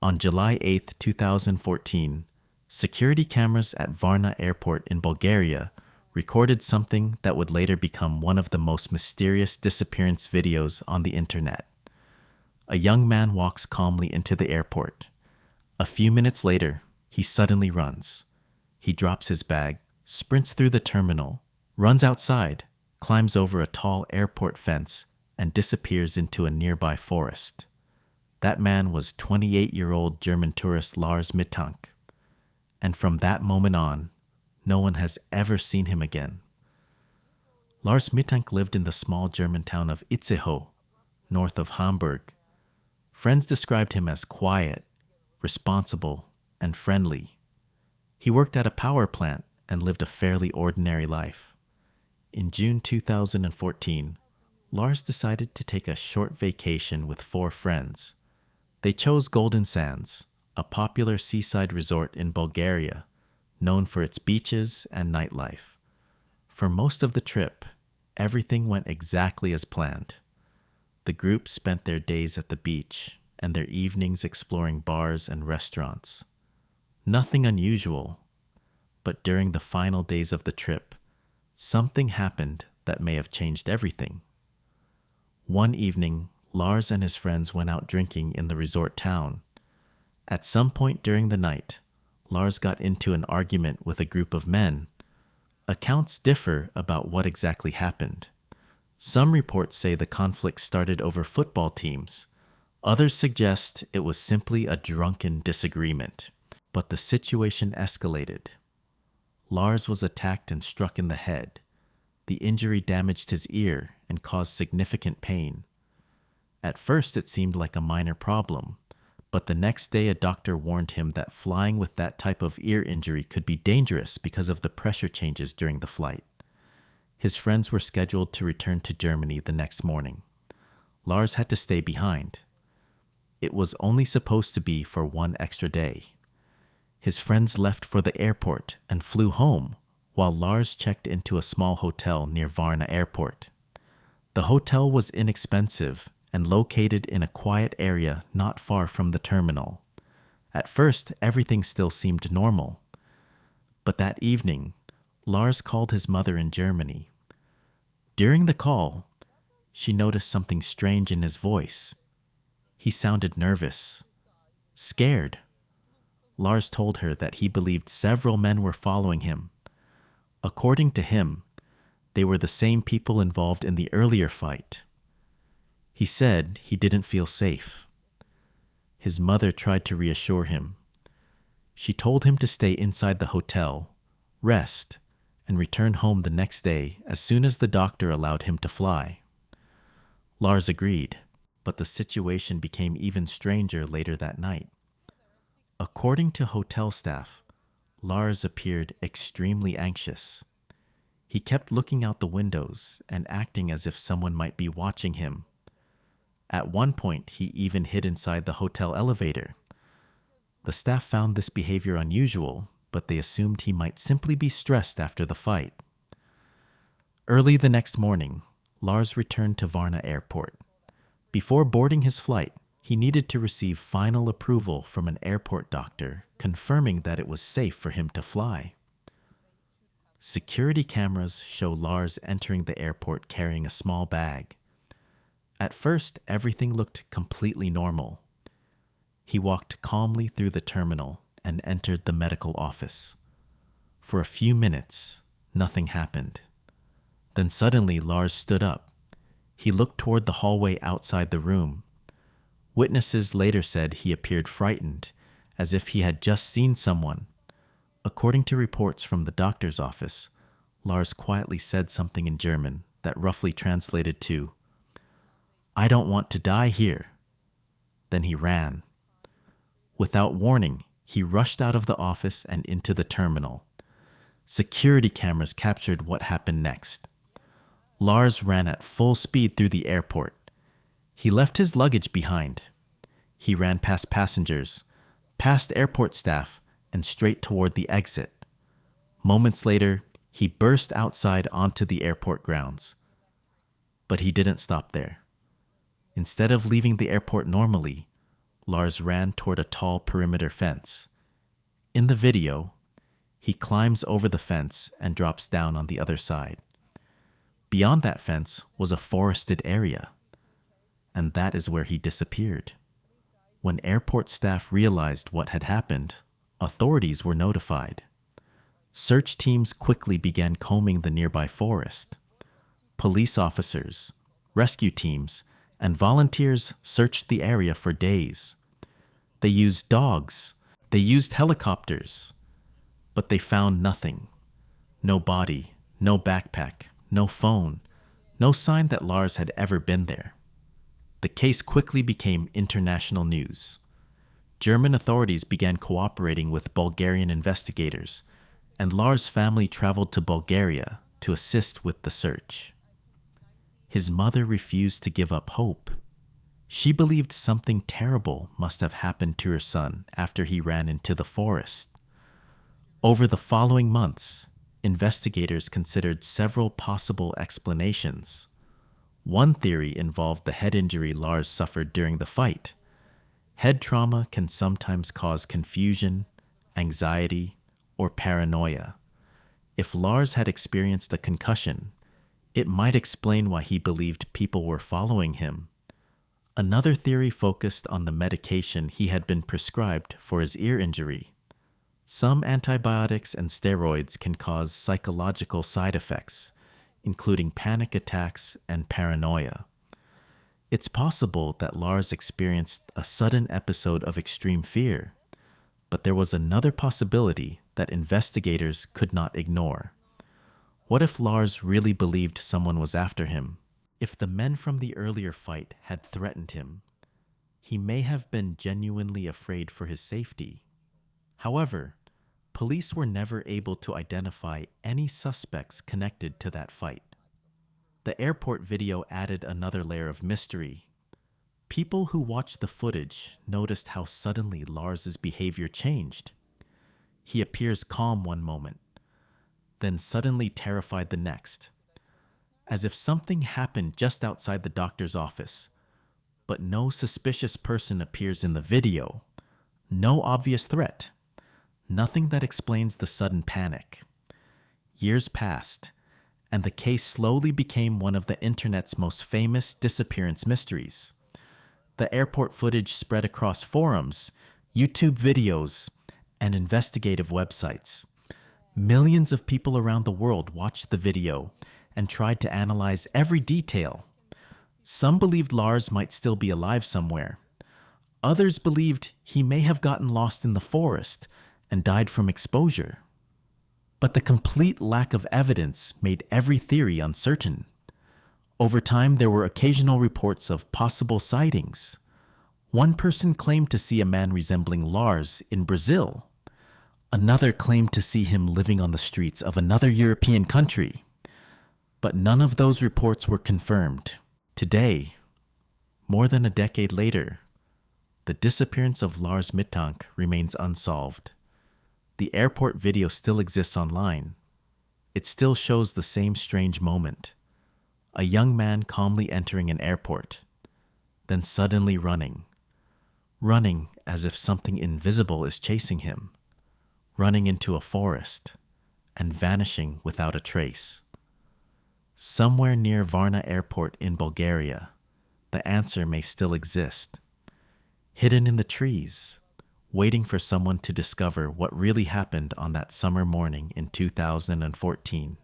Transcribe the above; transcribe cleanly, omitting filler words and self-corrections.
On July 8, 2014, security cameras at Varna Airport in Bulgaria recorded something that would later become one of the most mysterious disappearance videos on the internet. A young man walks calmly into the airport. A few minutes later, he suddenly runs. He drops his bag, sprints through the terminal, runs outside, climbs over a tall airport fence, and disappears into a nearby forest. That man was 28-year-old German tourist Lars Mittank. And from that moment on, no one has ever seen him again. Lars Mittank lived in the small German town of Itzehoe, north of Hamburg. Friends described him as quiet, responsible, and friendly. He worked at a power plant and lived a fairly ordinary life. In June 2014, Lars decided to take a short vacation with 4 friends. They chose Golden Sands, a popular seaside resort in Bulgaria, known for its beaches and nightlife. For most of the trip, everything went exactly as planned. The group spent their days at the beach and their evenings exploring bars and restaurants. Nothing unusual, but during the final days of the trip, something happened that may have changed everything. One evening, Lars and his friends went out drinking in the resort town. At some point during the night, Lars got into an argument with a group of men. Accounts differ about what exactly happened. Some reports say the conflict started over football teams. Others suggest it was simply a drunken disagreement. But the situation escalated. Lars was attacked and struck in the head. The injury damaged his ear and caused significant pain. At first, it seemed like a minor problem, but the next day a doctor warned him that flying with that type of ear injury could be dangerous because of the pressure changes during the flight. His friends were scheduled to return to Germany the next morning. Lars had to stay behind. It was only supposed to be for 1 extra day. His friends left for the airport and flew home, while Lars checked into a small hotel near Varna Airport. The hotel was inexpensive and located in a quiet area not far from the terminal. At first, everything still seemed normal. But that evening, Lars called his mother in Germany. During the call, she noticed something strange in his voice. He sounded nervous, scared. Lars told her that he believed several men were following him. According to him, they were the same people involved in the earlier fight. He said he didn't feel safe. His mother tried to reassure him. She told him to stay inside the hotel, rest, and return home the next day as soon as the doctor allowed him to fly. Lars agreed, but the situation became even stranger later that night. According to hotel staff, Lars appeared extremely anxious. He kept looking out the windows and acting as if someone might be watching him. At one point, he even hid inside the hotel elevator. The staff found this behavior unusual, but they assumed he might simply be stressed after the fight. Early the next morning, Lars returned to Varna Airport. Before boarding his flight, he needed to receive final approval from an airport doctor confirming that it was safe for him to fly. Security cameras show Lars entering the airport carrying a small bag. At first, everything looked completely normal. He walked calmly through the terminal and entered the medical office. For a few minutes, nothing happened. Then suddenly Lars stood up. He looked toward the hallway outside the room. Witnesses later said he appeared frightened, as if he had just seen someone. According to reports from the doctor's office, Lars quietly said something in German that roughly translated to, "I don't want to die here." Then he ran. Without warning, he rushed out of the office and into the terminal. Security cameras captured what happened next. Lars ran at full speed through the airport. He left his luggage behind. He ran past passengers, past airport staff, and straight toward the exit. Moments later, he burst outside onto the airport grounds. But he didn't stop there. Instead of leaving the airport normally, Lars ran toward a tall perimeter fence. In the video, he climbs over the fence and drops down on the other side. Beyond that fence was a forested area, and that is where he disappeared. When airport staff realized what had happened, authorities were notified. Search teams quickly began combing the nearby forest. Police officers, rescue teams, and volunteers searched the area for days. They used dogs, they used helicopters, but they found nothing. No body, no backpack, no phone, no sign that Lars had ever been there. The case quickly became international news. German authorities began cooperating with Bulgarian investigators, and Lars' family traveled to Bulgaria to assist with the search. His mother refused to give up hope. She believed something terrible must have happened to her son after he ran into the forest. Over the following months, investigators considered several possible explanations. One theory involved the head injury Lars suffered during the fight. Head trauma can sometimes cause confusion, anxiety, or paranoia. If Lars had experienced a concussion, it might explain why he believed people were following him. Another theory focused on the medication he had been prescribed for his ear injury. Some antibiotics and steroids can cause psychological side effects, including panic attacks and paranoia. It's possible that Lars experienced a sudden episode of extreme fear, but there was another possibility that investigators could not ignore. What if Lars really believed someone was after him? If the men from the earlier fight had threatened him, he may have been genuinely afraid for his safety. However, police were never able to identify any suspects connected to that fight. The airport video added another layer of mystery. People who watched the footage noticed how suddenly Lars's behavior changed. He appears calm one moment, then suddenly terrified the next, as if something happened just outside the doctor's office. But no suspicious person appears in the video. No obvious threat. Nothing that explains the sudden panic. Years passed, and the case slowly became one of the internet's most famous disappearance mysteries. The airport footage spread across forums, YouTube videos, and investigative websites. Millions of people around the world watched the video and tried to analyze every detail. Some believed Lars might still be alive somewhere. Others believed he may have gotten lost in the forest and died from exposure. But the complete lack of evidence made every theory uncertain. Over time, there were occasional reports of possible sightings. One person claimed to see a man resembling Lars in Brazil. Another claimed to see him living on the streets of another European country. But none of those reports were confirmed. Today, more than a decade later, the disappearance of Lars Mittank remains unsolved. The airport video still exists online. It still shows the same strange moment. A young man calmly entering an airport, then suddenly running. Running as if something invisible is chasing him. Running into a forest and vanishing without a trace. Somewhere near Varna Airport in Bulgaria, the answer may still exist. Hidden in the trees, waiting for someone to discover what really happened on that summer morning in 2014.